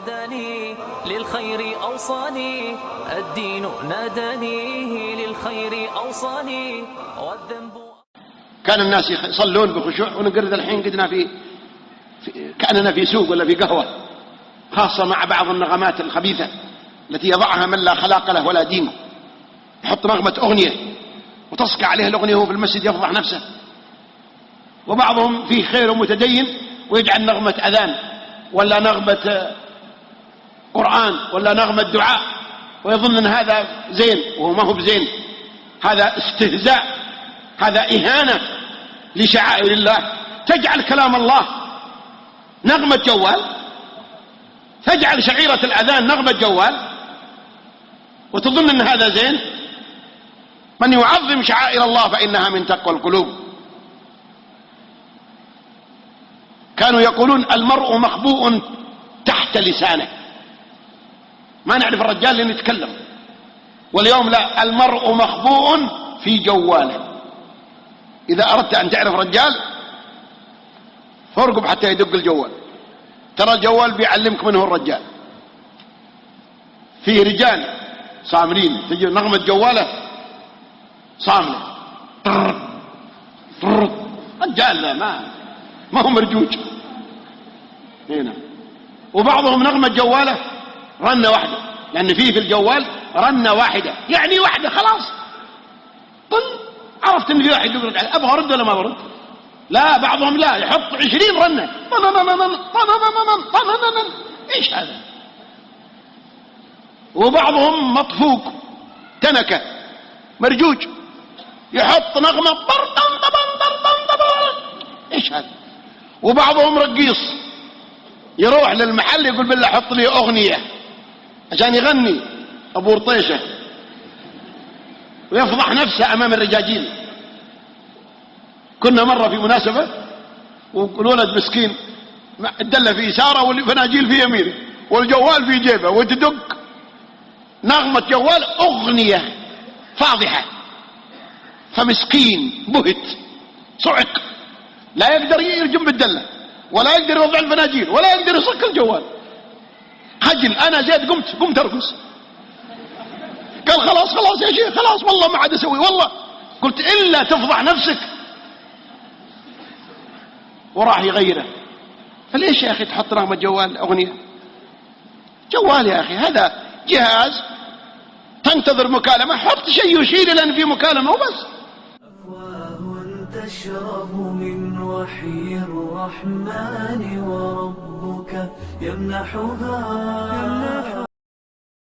ناداني للخير أوصاني، الدين ناداني للخير أوصاني، والذنب. كان الناس يصلون بخشوع، ونقرد الحين قدنا كأننا في سوق ولا في قهوة، خاصة مع بعض النغمات الخبيثة التي يضعها من لا خلاق له ولا دين. يحط نغمة أغنية وتصقع عليه الأغنية وهو في المسجد يفضح نفسه. وبعضهم فيه خير ومتدين ويجعل نغمة أذان ولا نغمة قرآن ولا نغمة دعاء، ويظن أن هذا زين وهو ما هو بزين. هذا استهزاء، هذا إهانة لشعائر الله. تجعل كلام الله نغمة جوال، تجعل شعيرة الأذان نغمة جوال، وتظن أن هذا زين. من يعظم شعائر الله فإنها من تقوى القلوب. كانوا يقولون المرء مخبوء تحت لسانه، ما نعرف الرجال لأنه يتكلم. واليوم لا، المرء مخبوء في جواله. إذا أردت أن تعرف رجال فارقب حتى يدق الجوال، ترى الجوال بيعلمك منه الرجال. فيه رجال صاملين تجي نغمة جواله صاملة، رجال لا ما هو مرجوج هنا. وبعضهم نغمة جواله رنة واحدة، لأن فيه في الجوال رنة واحدة، يعني واحدة خلاص طل، عرفت ان في واحد يقول ابغى ارد ولا ما برد. لا، بعضهم لا، يحط 20 رنة. ايش هذا؟ وبعضهم مطفوق تنكة مرجوج، يحط نغمة ايش هذا؟ وبعضهم رقيص يروح للمحل يقول بالله حط لي اغنية عشان يغني ابو رطيشة ويفضح نفسه امام الرجاجيل. كنا مرة في مناسبة والولد مسكين الدلة في يساره والفناجيل في يمينه والجوال في جيبه، وتدق نغمة جوال أغنية فاضحة، فمسكين بهت صعق، لا يقدر يرجم بالدلة ولا يقدر يوضع الفناجيل ولا يقدر يصك الجوال. خجل. أنا زيد قمت أرقص. قال خلاص يا شيخ، خلاص والله ما عاد أسوي والله. قلت إلا تفضح نفسك. وراح يغيره. فليش يا أخي تحط نغمة جوال أغنية؟ جوال يا أخي هذا جهاز تنتظر مكالمة، حط شيء يشير لأن في مكالمة وبس. أفواه تشرب من وحي الرحمن وربك يمنحها